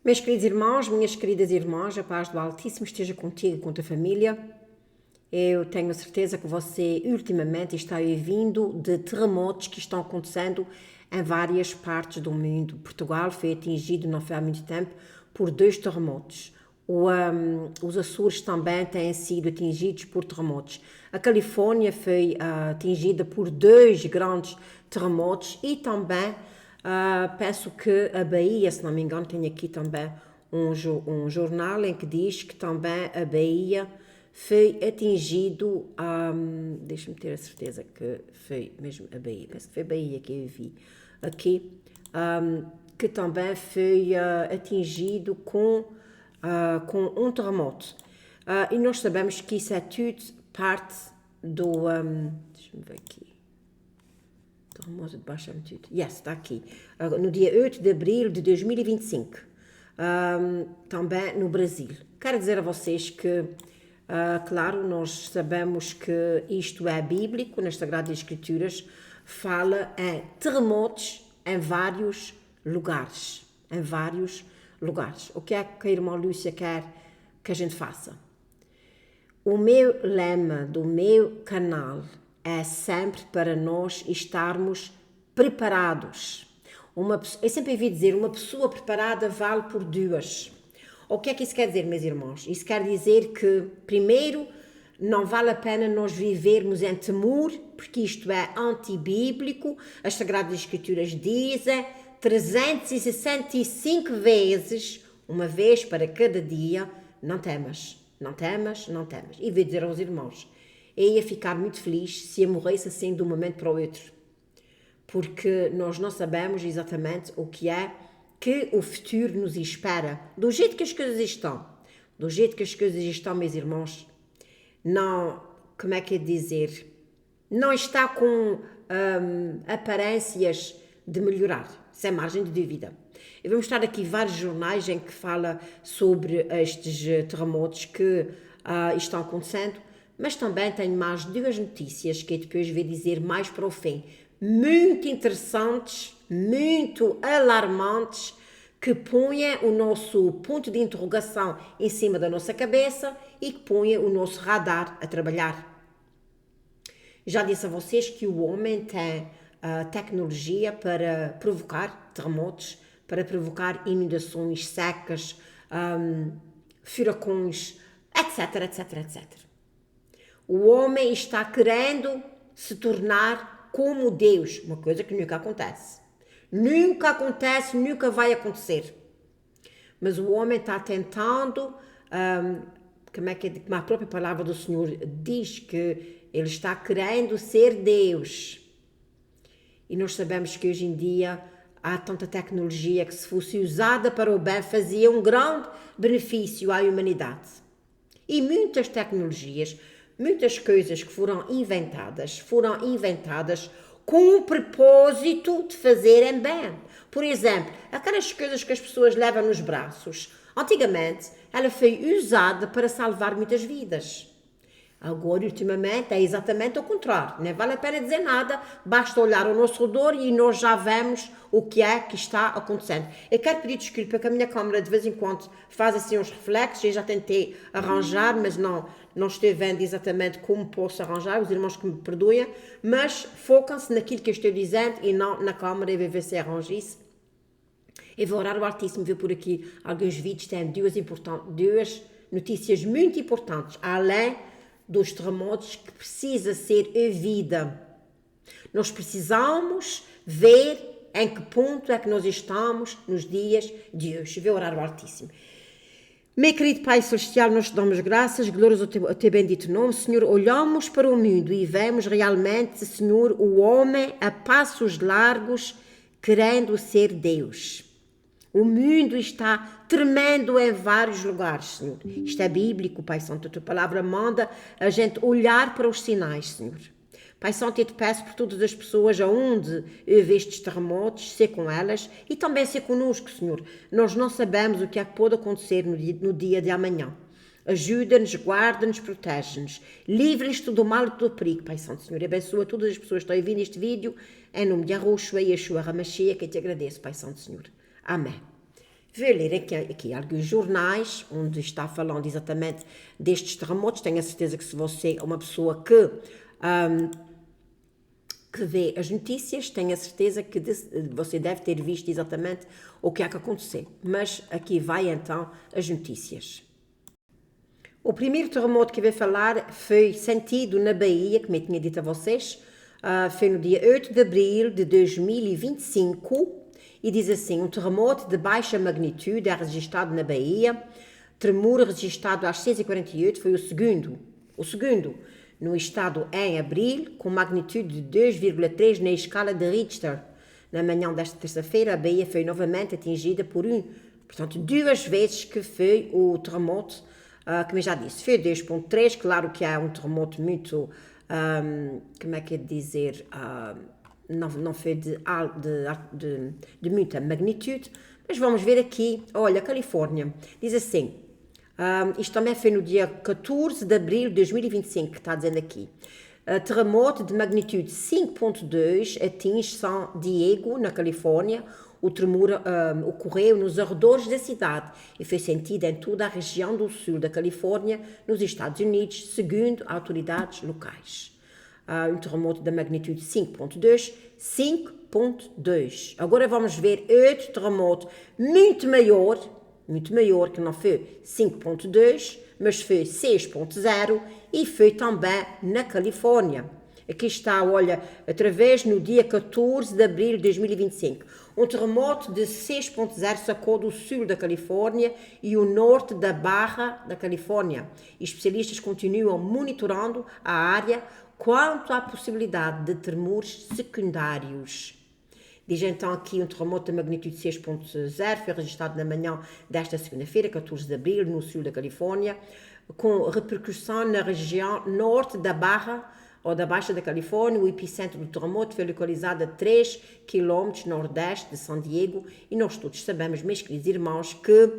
Meus queridos irmãos, minhas queridas irmãs, a paz do Altíssimo esteja contigo e com a tua família. Eu tenho certeza que você ultimamente está ouvindo de terremotos que estão acontecendo em várias partes do mundo. Portugal foi atingido não foi há muito tempo por dois terremotos. Os Açores também têm sido atingidos por terremotos. A Califórnia foi atingida por dois grandes terremotos e também penso que a Bahia, se não me engano, tem aqui também um jornal em que diz que também a Bahia foi atingido, deixa-me ter a certeza que foi mesmo a Bahia, penso que foi a Bahia que eu vi aqui, que também foi atingido com um terremoto. E nós sabemos que isso é tudo parte do, deixa-me ver aqui, terremoto de baixa amplitude. Yes, está aqui. No dia 8 de abril de 2025. Também no Brasil. Quero dizer a vocês que, claro, nós sabemos que isto é bíblico, nas Sagradas Escrituras, fala em terremotos em vários lugares. Em vários lugares. O que é que a irmã Lúcia quer que a gente faça? O meu lema do meu canal é sempre para nós estarmos preparados. Eu sempre ouvi dizer, uma pessoa preparada vale por duas. O que é que isso quer dizer, meus irmãos? Isso quer dizer que, primeiro, não vale a pena nós vivermos em temor, porque isto é antibíblico. As Sagradas Escrituras dizem 365 vezes, uma vez para cada dia, não temas. Não temas, não temas. E vou dizer aos irmãos, eu ia ficar muito feliz se eu morresse assim de um momento para o outro. Porque nós não sabemos exatamente o que é que o futuro nos espera. Do jeito que as coisas estão. Do jeito que as coisas estão, meus irmãos, não, como é que é dizer? Não está com aparências de melhorar, sem margem de dúvida. Eu vou mostrar aqui vários jornais em que fala sobre estes terremotos que estão acontecendo, mas também tenho mais duas notícias que eu depois vou dizer mais para o fim. Muito interessantes, muito alarmantes, que põem o nosso ponto de interrogação em cima da nossa cabeça e que põem o nosso radar a trabalhar. Já disse a vocês que o homem tem tecnologia para provocar terremotos, para provocar inundações secas, furacões, etc, etc, etc. O homem está querendo se tornar como Deus, uma coisa que nunca acontece. Nunca acontece, nunca vai acontecer. Mas o homem está tentando, como a própria palavra do Senhor diz que ele está querendo ser Deus. E nós sabemos que hoje em dia há tanta tecnologia que, se fosse usada para o bem, fazia um grande benefício à humanidade. E muitas tecnologias, muitas coisas que foram inventadas com o propósito de fazerem bem. Por exemplo, aquelas coisas que as pessoas levam nos braços. Antigamente, ela foi usada para salvar muitas vidas. Agora, ultimamente, é exatamente o contrário. Não vale a pena dizer nada, basta olhar ao nosso redor e nós já vemos o que é que está acontecendo. Eu quero pedir desculpa que a minha câmera de vez em quando faz assim uns reflexos. Eu já tentei arranjar, mas não estou vendo exatamente como posso arranjar. Os irmãos que me perdoem, mas focam-se naquilo que eu estou dizendo e não na câmera. Eu vou ver se arranjo isso. Eu vou orar o Altíssimo, ver por aqui alguns vídeos. Tem duas notícias muito importantes, além dos terremotos, que precisa ser ouvida. Nós precisamos ver em que ponto é que nós estamos nos dias de hoje. Vou orar ao Altíssimo. Meu querido Pai Celestial, nós te damos graças, glórias ao teu bendito nome. Senhor, olhamos para o mundo e vemos realmente, Senhor, o homem a passos largos querendo ser Deus. O mundo está tremendo em vários lugares, Senhor. Isto é bíblico, Pai Santo. A tua palavra manda a gente olhar para os sinais, Senhor. Pai Santo, eu te peço por todas as pessoas aonde houve estes terremotos, ser com elas e também ser conosco, Senhor. Nós não sabemos o que é que pode acontecer no dia de amanhã. Ajuda-nos, guarda-nos, protege-nos. Livra-nos do mal e do perigo, Pai Santo, Senhor. Abençoa todas as pessoas que estão a ouvir este vídeo. Em nome de Yahushua e Yeshua HaMashiach, que eu te agradeço, Pai Santo, Senhor. Amém. Vou ler aqui alguns jornais onde está falando exatamente destes terremotos. Tenho a certeza que se você é uma pessoa que vê as notícias, tenho a certeza que você deve ter visto exatamente o que é que aconteceu. Mas aqui vai então as notícias. O primeiro terremoto que eu vou falar foi sentido na Bahia, como eu tinha dito a vocês, foi no dia 8 de abril de 2025 e diz assim, um terremoto de baixa magnitude é registrado na Bahia, tremor registrado às 6h48 foi o segundo no estado em abril, com magnitude de 2,3 na escala de Richter. Na manhã desta terça-feira, a Bahia foi novamente atingida portanto, duas vezes que foi o terremoto, como eu já disse, foi 2,3, claro que é um terremoto muito, como é que é de dizer, não foi de muita magnitude, mas vamos ver aqui, olha, Califórnia, diz assim, isto também foi no dia 14 de abril de 2025, que está dizendo aqui. Terremoto de magnitude 5,2 atinge San Diego, na Califórnia. O tremor ocorreu nos arredores da cidade e foi sentido em toda a região do sul da Califórnia, nos Estados Unidos, segundo autoridades locais. Um terremoto da magnitude 5,2. 5,2. Agora vamos ver outro terremoto muito maior, que não foi 5,2, mas foi 6,0 e foi também na Califórnia. Aqui está, olha, através no dia 14 de abril de 2025. Um terremoto de 6,0 sacode o sul da Califórnia e o norte da Barra da Califórnia. E especialistas continuam monitorando a área quanto à possibilidade de tremores secundários. Diz então aqui um terremoto de magnitude 6,0 foi registrado na manhã desta segunda-feira, 14 de abril, no sul da Califórnia, com repercussão na região norte da Barra ou da Baixa da Califórnia. O epicentro do terremoto foi localizado a 3 km nordeste de San Diego e nós todos sabemos, meus queridos irmãos, que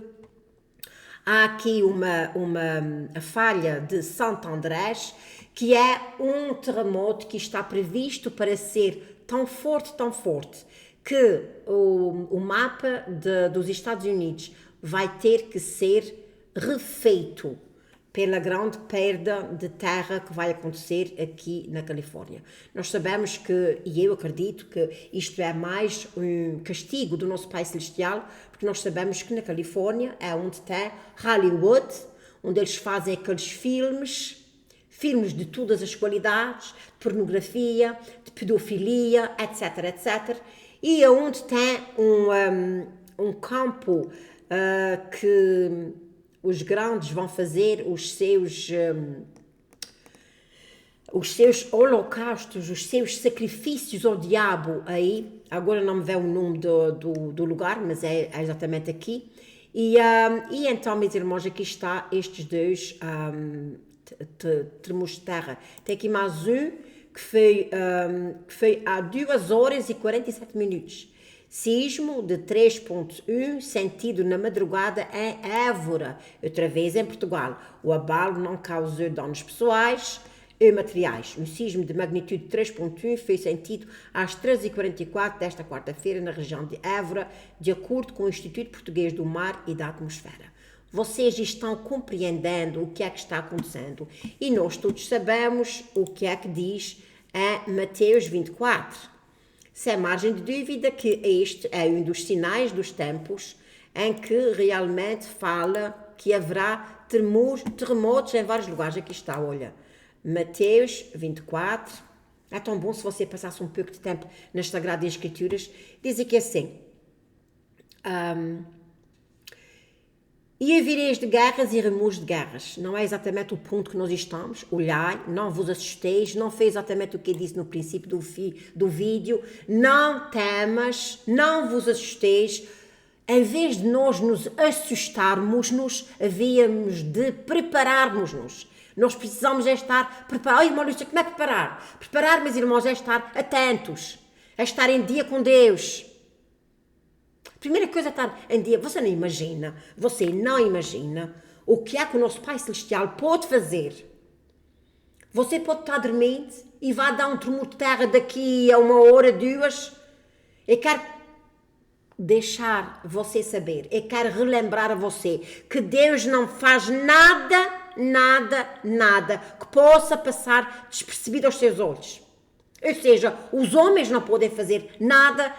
há aqui uma falha de Santo Andrés, que é um terremoto que está previsto para ser tão forte, que o mapa dos Estados Unidos vai ter que ser refeito pela grande perda de terra que vai acontecer aqui na Califórnia. Nós sabemos que, e eu acredito que isto é mais um castigo do nosso Pai Celestial, porque nós sabemos que na Califórnia é onde tem Hollywood, onde eles fazem aqueles filmes de todas as qualidades, de pornografia, de pedofilia, etc. E é onde tem um campo que os grandes vão fazer os seus holocaustos, os seus sacrifícios ao diabo aí. Agora não me vê o nome do lugar, mas é exatamente aqui. E então, meus irmãos, aqui está estes dois tremores de terra. Tem aqui mais um que foi há 2 horas e 47 minutos. Sismo de 3,1 sentido na madrugada em Évora, outra vez em Portugal. O abalo não causou danos pessoais e materiais. Um sismo de magnitude 3,1 foi sentido às 13h44 desta quarta-feira na região de Évora, de acordo com o Instituto Português do Mar e da Atmosfera. Vocês estão compreendendo o que é que está acontecendo e nós todos sabemos o que é que diz em Mateus 24. Sem margem de dúvida que este é um dos sinais dos tempos em que realmente fala que haverá terremotos em vários lugares. Aqui está, olha, Mateus 24. É tão bom se você passasse um pouco de tempo nas Sagradas Escrituras. Diz aqui assim... E havereis de guerras e rumores de guerras. Não é exatamente o ponto que nós estamos. Olhai, não vos assusteis. Não foi exatamente o que eu disse no princípio do vídeo. Não temas, não vos assusteis. Em vez de nós nos assustarmos, havíamos de prepararmos-nos. Nós precisamos é estar preparados. Ai, Maurício, como é preparar? Preparar, meus irmãos, é estar atentos. É estar em dia com Deus. Primeira coisa é estar em dia. Você não imagina o que é que o nosso Pai Celestial pode fazer. Você pode estar dormindo e vai dar um tremor de terra daqui a 1 hora, 2. Eu quero deixar você saber, eu quero relembrar a você que Deus não faz nada que possa passar despercebido aos seus olhos. Ou seja, os homens não podem fazer nada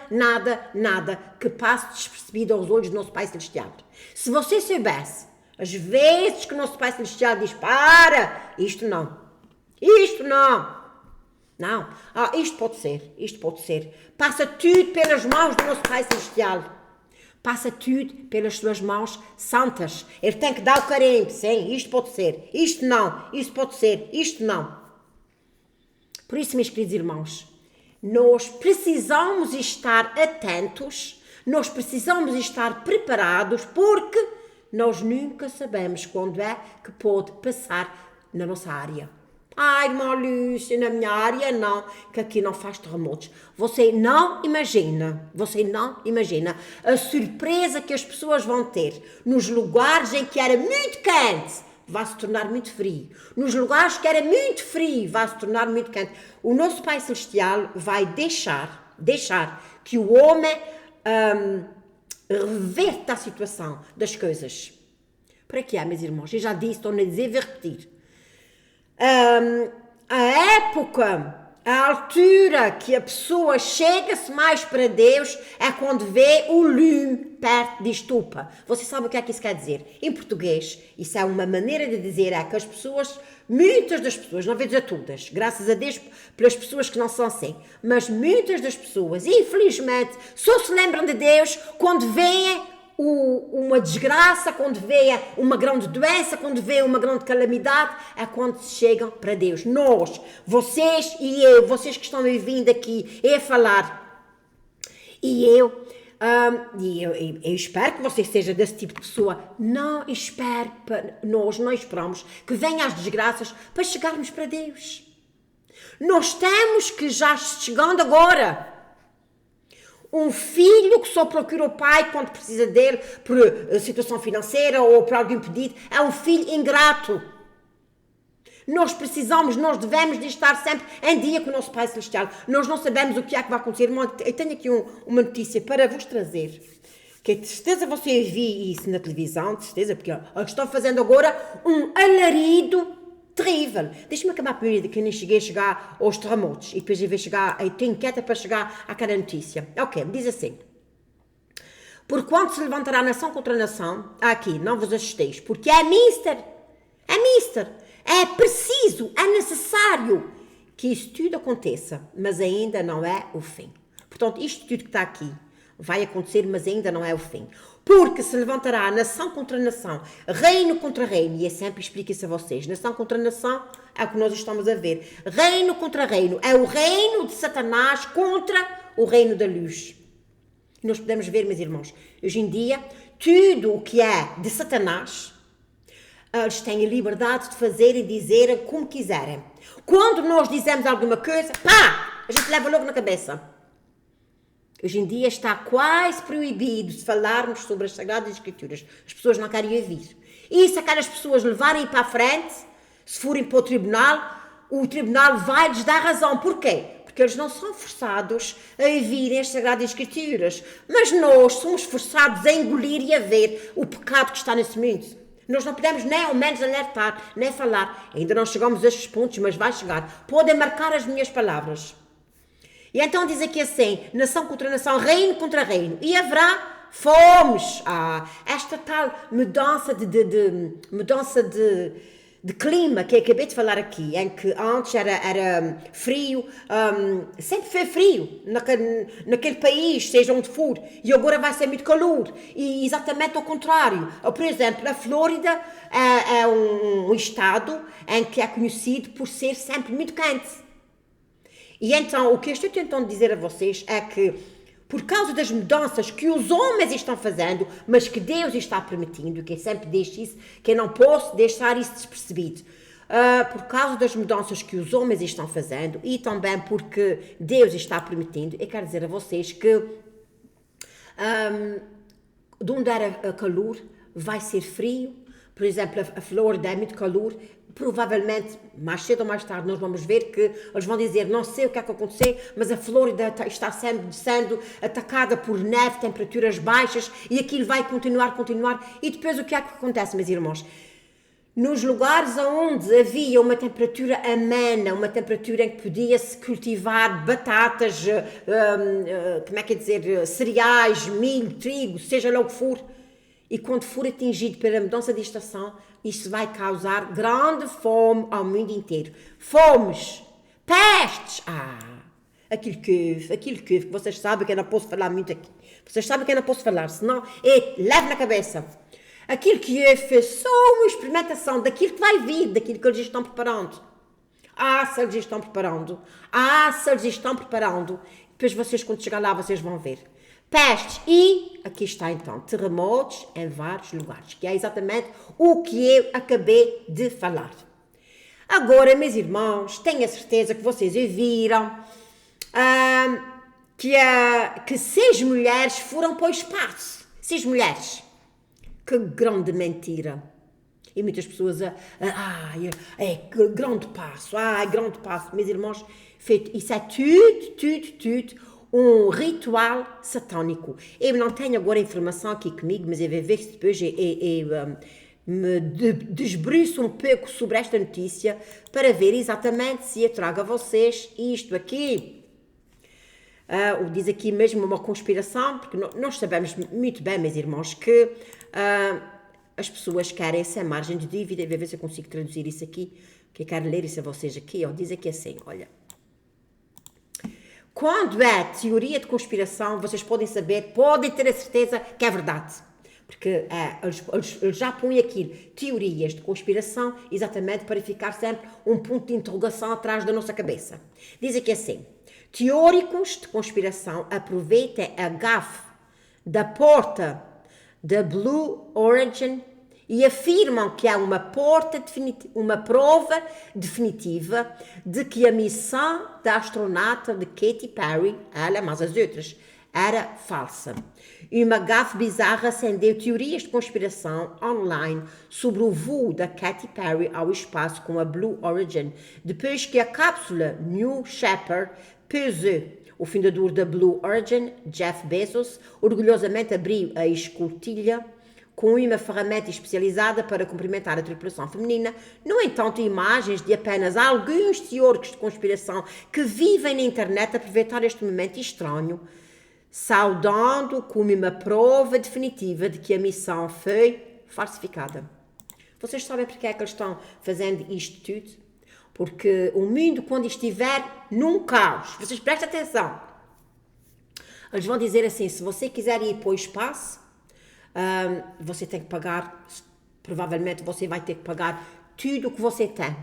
que passe despercebido aos olhos do nosso Pai Celestial. Se você soubesse as vezes que o nosso Pai Celestial diz, para, isto não, isto pode ser. Passa tudo pelas mãos do nosso Pai Celestial. Passa tudo pelas suas mãos santas. Ele tem que dar o carimbo, sim, isto pode ser, isto não, isto pode ser, isto não. Por isso, meus queridos irmãos, nós precisamos estar atentos, nós precisamos estar preparados, porque nós nunca sabemos quando é que pode passar na nossa área. Ai, irmã Lúcia, na minha área não, que aqui não faz terremotos. Você não imagina a surpresa que as pessoas vão ter nos lugares em que era muito quente, vai se tornar muito frio. Nos lugares que era muito frio, vai se tornar muito quente. O nosso Pai Celestial vai deixar que o homem reverta a situação das coisas. Para que meus irmãos? Eu já disse, estou a dizer, vou repetir. A época, a altura que a pessoa chega-se mais para Deus é quando vê o lume perto de estupa. Você sabe o que é que isso quer dizer? Em português, isso é uma maneira de dizer é que as pessoas, muitas das pessoas, não vou dizer todas, graças a Deus pelas pessoas que não são assim, mas muitas das pessoas, infelizmente, só se lembram de Deus quando veem uma desgraça, quando vê uma grande doença, quando vê uma grande calamidade, é quando chegam para Deus. Nós, vocês e eu, vocês que estão me vindo aqui a falar, e eu espero que você seja desse tipo de pessoa. Nós não esperamos que venham as desgraças para chegarmos para Deus. Nós temos que já chegando agora. Um filho que só procura o pai quando precisa dele por situação financeira ou por algo impedido, é um filho ingrato. Nós devemos de estar sempre em dia com o nosso Pai Celestial. Nós não sabemos o que é que vai acontecer. Eu tenho aqui uma notícia para vos trazer, que de certeza você viu isso na televisão, de certeza, porque estão fazendo agora um alarido terrível. Deixa-me acabar primeiro, que eu nem cheguei a chegar aos terremotos. E depois eu estou inquieta para chegar à cada notícia. Ok, diz assim. Porquanto se levantará nação contra nação, aqui, não vos assusteis, porque é preciso, é necessário que isso tudo aconteça, mas ainda não é o fim. Portanto, isto tudo que está aqui vai acontecer, mas ainda não é o fim. Porque se levantará nação contra nação, reino contra reino, e eu sempre explico isso a vocês, nação contra nação é o que nós estamos a ver, reino contra reino, é o reino de Satanás contra o reino da luz. E nós podemos ver, meus irmãos, hoje em dia, tudo o que é de Satanás, eles têm a liberdade de fazer e dizer como quiserem. Quando nós dizemos alguma coisa, a gente leva logo na cabeça. Hoje em dia está quase proibido de falarmos sobre as Sagradas Escrituras. As pessoas não querem ouvir. E se aquelas pessoas levarem para a frente, se forem para o tribunal vai-lhes dar razão. Porquê? Porque eles não são forçados a ouvirem as Sagradas Escrituras. Mas nós somos forçados a engolir e a ver o pecado que está nesse mundo. Nós não podemos nem ao menos alertar, nem falar. Ainda não chegamos a estes pontos, mas vai chegar. Podem marcar as minhas palavras. E então diz aqui assim, nação contra nação, reino contra reino. E haverá fomes. Esta tal mudança de clima que eu acabei de falar aqui, em que antes era frio, sempre foi frio naquele país, seja onde for, e agora vai ser muito calor. E exatamente ao contrário. Por exemplo, a Flórida é um estado em que é conhecido por ser sempre muito quente. E então, o que eu estou tentando dizer a vocês é que, por causa das mudanças que os homens estão fazendo, mas que Deus está permitindo, que eu sempre deixo isso, que eu não posso deixar isso despercebido, por causa das mudanças que os homens estão fazendo e também porque Deus está permitindo, eu quero dizer a vocês que de onde era calor, vai ser frio. Por exemplo, a Flórida é muito calor, provavelmente, mais cedo ou mais tarde, nós vamos ver que eles vão dizer, não sei o que é que aconteceu, mas a Flórida está sendo atacada por neve, temperaturas baixas, e aquilo vai continuar. E depois o que é que acontece, meus irmãos? Nos lugares onde havia uma temperatura amena, uma temperatura em que podia-se cultivar batatas, cereais, milho, trigo, seja lá o que for, e quando for atingido pela mudança de estação, isso vai causar grande fome ao mundo inteiro. Fomes, pestes, aquilo que vocês sabem que eu não posso falar muito aqui. Vocês sabem que eu não posso falar, senão, leve na cabeça. Aquilo que é só uma experimentação daquilo que vai vir, daquilo que eles estão preparando. Se eles estão preparando. Depois vocês, quando chegar lá, vocês vão ver. Pestes e, aqui está então, terremotos em vários lugares, que é exatamente o que eu acabei de falar. Agora, meus irmãos, tenho a certeza que vocês ouviram que 6 mulheres foram para o espaço. 6 mulheres. Que grande mentira. E muitas pessoas, grande passo, grande passo. Meus irmãos, isso é tudo um ritual satânico. Eu não tenho agora a informação aqui comigo, mas eu vou ver se depois me desbruço um pouco sobre esta notícia para ver exatamente se eu trago a vocês isto aqui. Diz aqui mesmo uma conspiração, porque nós sabemos muito bem, meus irmãos, que as pessoas querem essa margem de dúvida. Vou ver se eu consigo traduzir isso aqui, que eu quero ler isso a vocês aqui. Diz aqui assim, olha. Quando é teoria de conspiração, vocês podem ter a certeza que é verdade. Porque eles já põem aqui teorias de conspiração exatamente para ficar sempre um ponto de interrogação atrás da nossa cabeça. Diz aqui assim, teóricos de conspiração aproveitam a gafe da porta da Blue Origin e afirmam que há uma prova definitiva de que a missão da astronauta de Katy Perry, ela, mas as outras, era falsa. E uma gafe bizarra acendeu teorias de conspiração online sobre o voo da Katy Perry ao espaço com a Blue Origin, depois que a cápsula New Shepard pousou. O fundador da Blue Origin, Jeff Bezos, orgulhosamente abriu a escotilha com uma ferramenta especializada para cumprimentar a tripulação feminina. No entanto, imagens de apenas alguns teóricos de conspiração que vivem na internet aproveitar este momento estranho, saudando como uma prova definitiva de que a missão foi falsificada. Vocês sabem porque é que eles estão fazendo isto tudo? Porque o mundo, quando estiver num caos, vocês prestem atenção, eles vão dizer assim, se você quiser ir para o espaço, você tem que pagar, provavelmente você vai ter que pagar tudo o que você tem.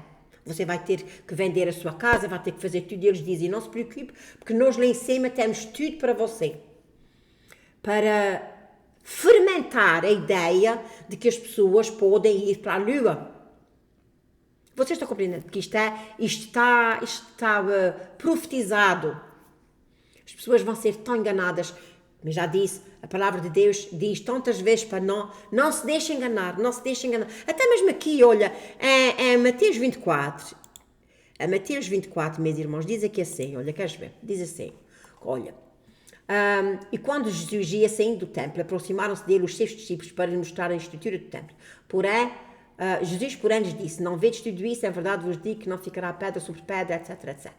Você vai ter que vender a sua casa, vai ter que fazer tudo. E eles dizem, não se preocupe, porque nós lá em cima temos tudo para você. Para fermentar a ideia de que as pessoas podem ir para a Lua. Vocês estão compreendendo que isto está profetizado. As pessoas vão ser tão enganadas. Mas já disse, a palavra de Deus diz tantas vezes para não se deixem enganar, não se deixem enganar. Até mesmo aqui, olha, é Mateus 24. A Mateus 24, meus irmãos, diz aqui assim, olha, queres ver? Diz assim, olha. E quando Jesus ia saindo do templo, aproximaram-se dele os seus discípulos para lhe mostrar a estrutura do templo. Porém, Jesus, porém, lhes disse, não vedes tudo isso, em verdade vos digo que não ficará pedra sobre pedra, etc, etc.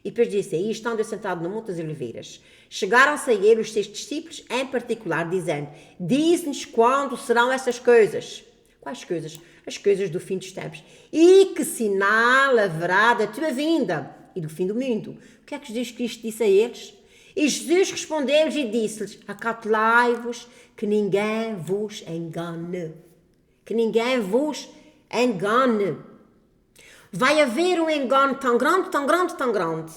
E depois disse, aí estando assentado no Monte das Oliveiras, chegaram-se a ele os seus discípulos, em particular, dizendo, diz-nos quando serão essas coisas. Quais coisas? As coisas do fim dos tempos. E que sinal haverá da tua vinda e do fim do mundo? O que é que Jesus Cristo disse a eles? E Jesus respondeu-lhes e disse-lhes, acautelai-vos que ninguém vos engane. Que ninguém vos engane. Vai haver um engano tão grande, tão grande, tão grande.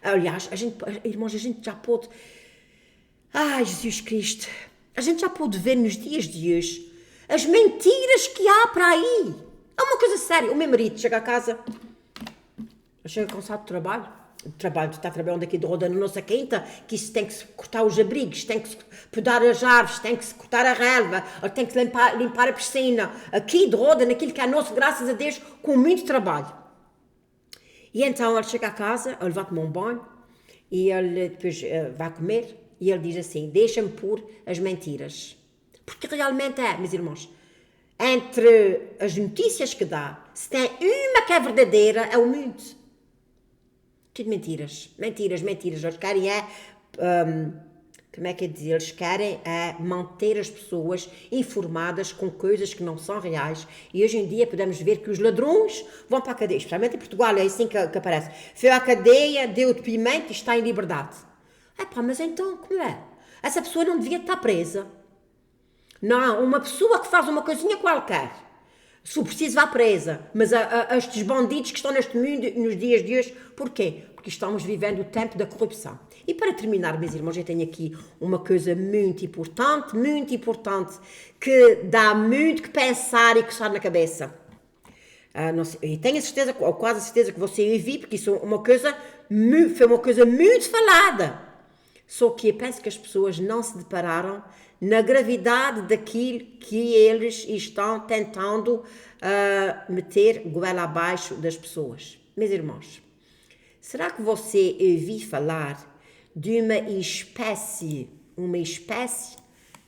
Aliás, irmãos, a gente já pode... Ai, Jesus Cristo. A gente já pode ver nos dias de hoje as mentiras que há para aí. É uma coisa séria. O meu marido chega a casa, chega cansado do trabalho, o trabalho, tu está trabalhando aqui de roda na nossa quinta, que isso tem que se cortar os abrigos, tem que se podar as árvores, tem que se cortar a relva, tem que limpar a piscina, aqui de roda, naquilo que é nosso, graças a Deus, com muito trabalho. E então ele chega a casa, ele vai tomar um banho, e ele depois vai comer, e ele diz assim, deixa-me pôr as mentiras. Porque realmente é, meus irmãos, entre as notícias que dá, se tem uma que é verdadeira, é o mundo. Tudo mentiras, mentiras. Eles querem como é que é dizer? Eles querem manter as pessoas informadas com coisas que não são reais. E hoje em dia podemos ver que os ladrões vão para a cadeia, especialmente em Portugal, é assim que aparece. Foi à cadeia, deu depoimento e está em liberdade. Mas então, como é? Essa pessoa não devia estar presa. Não, uma pessoa que faz uma coisinha qualquer, se o preciso vá presa, mas estes bandidos que estão neste mundo nos dias de hoje, porquê? Porque estamos vivendo o tempo da corrupção. E para terminar, meus irmãos, eu tenho aqui uma coisa muito importante, que dá muito que pensar e que está na cabeça. E tenho a certeza, ou quase a certeza que você ouviu, porque isso foi uma coisa muito falada. Só que eu penso que as pessoas não se depararam na gravidade daquilo que eles estão tentando meter goela abaixo das pessoas. Meus irmãos, será que você ouviu falar de uma espécie,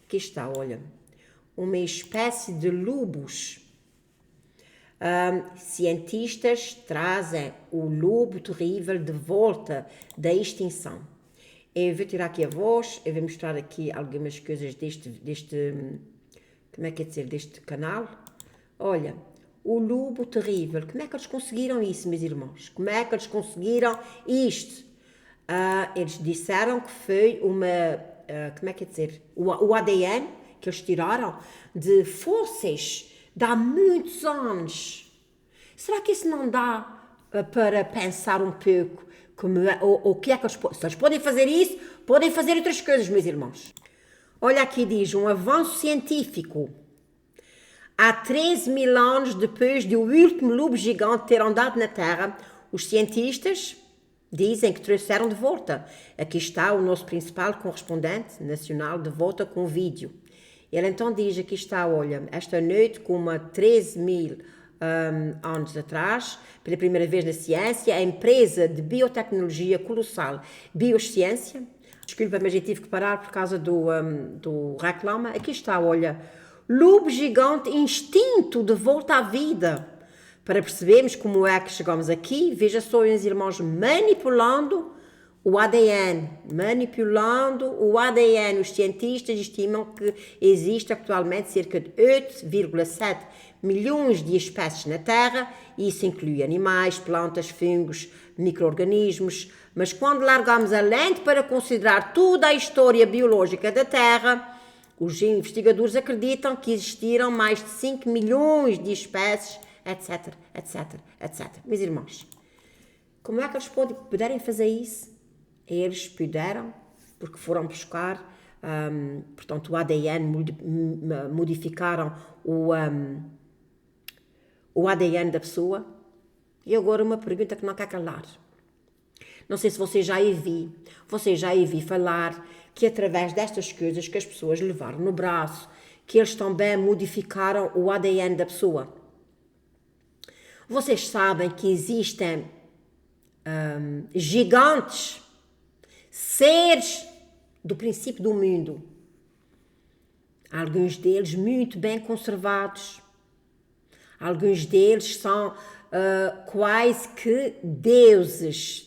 que está, olha, uma espécie de lobos? Cientistas trazem o lobo terrível de volta da extinção. Eu vou tirar aqui a voz, eu vou mostrar aqui algumas coisas deste canal. Olha, o lobo terrível. Como é que eles conseguiram isso, meus irmãos? Como é que eles conseguiram isto? Eles disseram que foi o ADN que eles tiraram de fósseis de há muitos anos. Será que isso não dá para pensar um pouco o que é que eles podem... Se eles podem fazer isso, podem fazer outras coisas, meus irmãos. Olha aqui, diz, um avanço científico. Há 13 mil anos depois do último lobo gigante ter andado na Terra, os cientistas dizem que trouxeram de volta. Aqui está o nosso principal correspondente nacional de volta com o vídeo. Ele então diz, aqui está, olha, esta noite, como há 13 mil anos atrás, pela primeira vez na ciência, a empresa de biotecnologia colossal Biosciência, desculpa, mas eu tive que parar por causa do reclama, aqui está, olha, lobo gigante instinto de volta à vida. Para percebermos como é que chegamos aqui, veja só, meus irmãos, manipulando o ADN. Os cientistas estimam que existe atualmente cerca de 8,7 milhões de espécies na Terra, e isso inclui animais, plantas, fungos, micro-organismos, mas quando largamos a lente para considerar toda a história biológica da Terra, os investigadores acreditam que existiram mais de 5 milhões de espécies, etc. Meus irmãos, como é que eles puderem fazer isso? Eles puderam, porque foram buscar, portanto, o ADN, modificaram o ADN da pessoa. E agora uma pergunta que não quer calar. Não sei se você já ouviu falar que através destas coisas que as pessoas levaram no braço, que eles também modificaram o ADN da pessoa. Vocês sabem que existem gigantes, seres do princípio do mundo, alguns deles muito bem conservados, alguns deles são quase que deuses,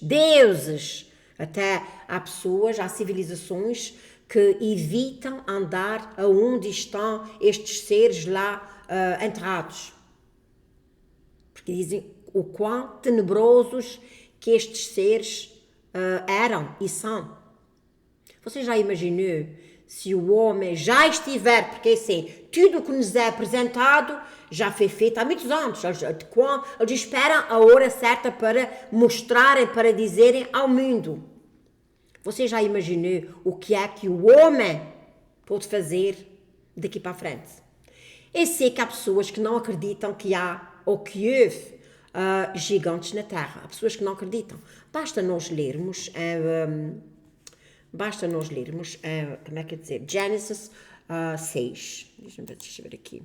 até há pessoas, há civilizações que evitam andar aonde estão estes seres lá enterrados, porque dizem o quão tenebrosos que estes seres eram e são. Você já imaginou se o homem já estiver, porque assim, tudo o que nos é apresentado já foi feito há muitos anos, eles esperam a hora certa para mostrarem, para dizerem ao mundo. Você já imaginou o que é que o homem pode fazer daqui para a frente? Eu sei que há pessoas que não acreditam que há ou que houve gigantes na Terra. Há pessoas que não acreditam. Basta nós lermos, como é que é dizer, Gênesis 6. Deixa eu ver aqui.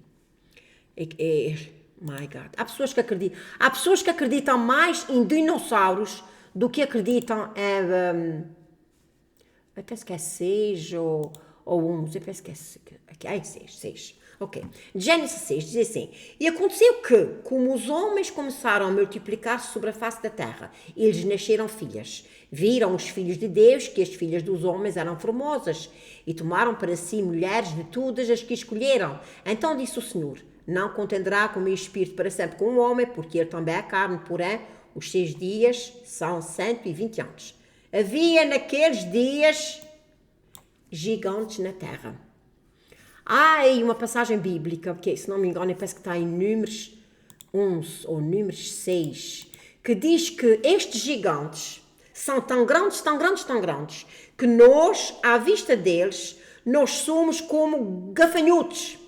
My God. Há pessoas que acreditam mais em dinossauros do que acreditam em... eu penso que é 6 ou 11. Eu penso que é 6. Ok. Gênesis 6 diz assim: e aconteceu que, como os homens começaram a multiplicar-se sobre a face da terra, eles nasceram filhas. Viram os filhos de Deus que as filhas dos homens eram formosas e tomaram para si mulheres de todas as que escolheram. Então disse o Senhor: não contenderá com o meu espírito para sempre com o homem, porque ele também é carne, porém os seus dias são 120 anos. Havia naqueles dias gigantes na terra. Há aí uma passagem bíblica, que se não me engano, parece que está em Números 11 ou Números 6, que diz que estes gigantes são tão grandes, que nós, à vista deles, nós somos como gafanhotos.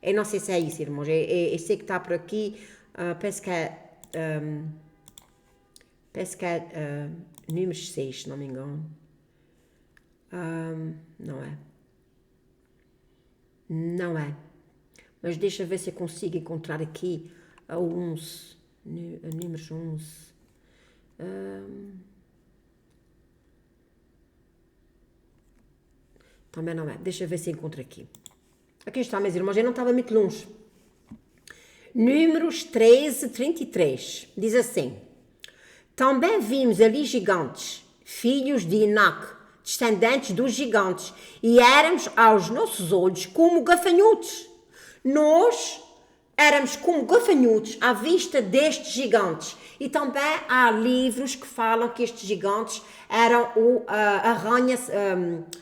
Eu não sei se é isso, irmãos. Eu sei que está por aqui, penso que é Números 6, se não me engano. Não é. Não é. Mas deixa ver se eu consigo encontrar aqui a 11. Números 11. Também não é. Deixa ver se eu encontro aqui. Aqui está, meus irmãos. Eu não estava muito longe. Números 13, 33. Diz assim: também vimos ali gigantes, filhos de Enac, descendentes dos gigantes, e éramos aos nossos olhos como gafanhotos. Nós éramos como gafanhotos à vista destes gigantes. E também há livros que falam que estes gigantes eram o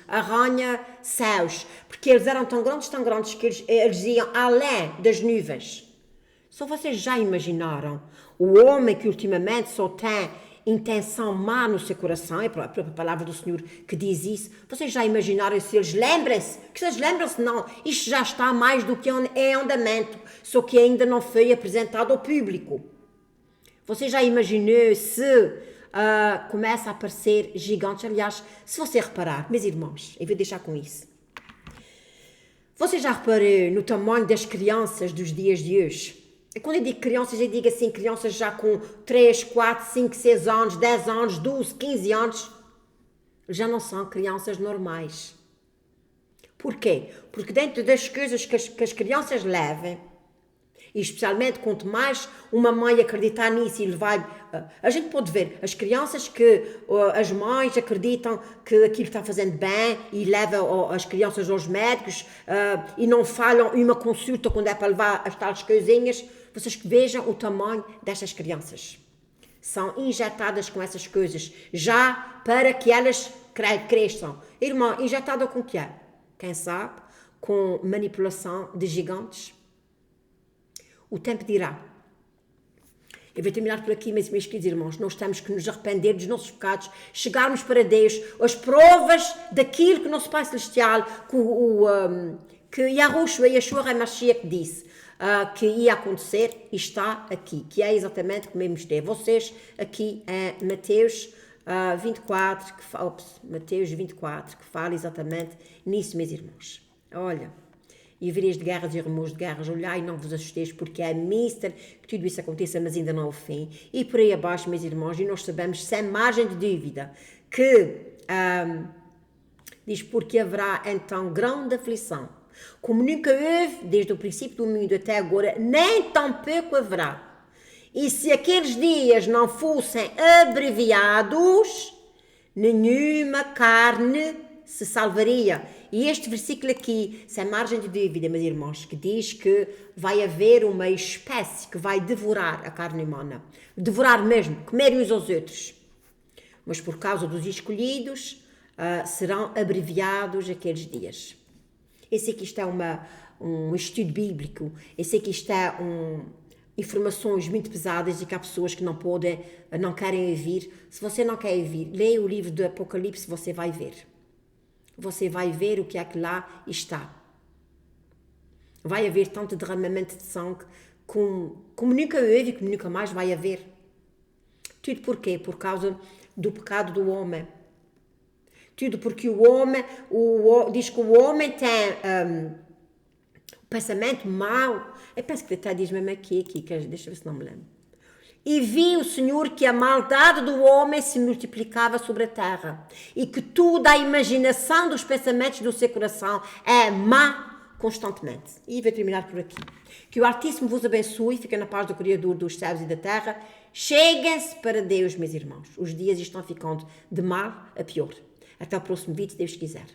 arranha-céus, porque eles eram tão grandes que eles iam além das nuvens. Só vocês já imaginaram o homem que ultimamente só tem intenção má no seu coração, é a própria palavra do Senhor que diz isso. Vocês já imaginaram se eles lembram-se? Que vocês lembram-se? Não, isto já está mais do que em andamento, só que ainda não foi apresentado ao público. Você já imaginou se começa a aparecer gigantes? Aliás, se você reparar, meus irmãos, eu vou deixar com isso. Você já reparou no tamanho das crianças dos dias de hoje? Quando eu digo crianças, eu digo assim, crianças já com 3, 4, 5, 6 anos, 10 anos, 12, 15 anos, já não são crianças normais. Porquê? Porque dentro das coisas que as crianças levam, e especialmente quanto mais uma mãe acreditar nisso, ele vai... a gente pode ver as crianças que as mães acreditam que aquilo está fazendo bem e levam as crianças aos médicos e não falham uma consulta quando é para levar as tais coisinhas. Vocês vejam o tamanho destas crianças. São injetadas com essas coisas já para que elas cresçam. Irmã, injetada com o que é? Quem sabe? Com manipulação de gigantes. O tempo dirá. Eu vou terminar por aqui, meus queridos irmãos. Nós temos que nos arrepender dos nossos pecados, chegarmos para Deus, as provas daquilo que o nosso Pai Celestial, que Yahushua e Yeshua HaMashiach disse, que ia acontecer, está aqui, que é exatamente como eu mostrei. Vocês aqui em Mateus 24, Mateus 24, que fala exatamente nisso, meus irmãos. Olha... e vereis de guerras e rumores de guerras, olhai e não vos assusteis, porque é mister que tudo isso aconteça, mas ainda não é o fim. E por aí abaixo, meus irmãos, e nós sabemos, sem margem de dúvida, que diz, porque haverá então grande aflição, como nunca houve, desde o princípio do mundo até agora, nem tão pouco haverá. E se aqueles dias não fossem abreviados, nenhuma carne se salvaria. E este versículo aqui, sem margem de dúvida, meus irmãos, que diz que vai haver uma espécie que vai devorar a carne humana. Devorar mesmo, comer uns aos outros. Mas por causa dos escolhidos, serão abreviados aqueles dias. Eu sei que isto é um estudo bíblico, eu sei que isto é informações muito pesadas e que há pessoas que não querem ouvir. Se você não quer ouvir, leia o livro do Apocalipse, você vai ver. Você vai ver o que é que lá está. Vai haver tanto derramamento de sangue como nunca houve e como nunca mais vai haver. Tudo porquê? Por causa do pecado do homem. Tudo porque o homem, diz que o homem tem pensamento mau. Eu penso que até diz mesmo aqui, deixa eu ver se não me lembro. E viu o Senhor que a maldade do homem se multiplicava sobre a terra e que toda a imaginação dos pensamentos do seu coração é má constantemente. E vou terminar por aqui. Que o Altíssimo vos abençoe, fiquem na paz do Criador dos céus e da terra. Cheguem-se para Deus, meus irmãos. Os dias estão ficando de mal a pior. Até o próximo vídeo, se Deus quiser.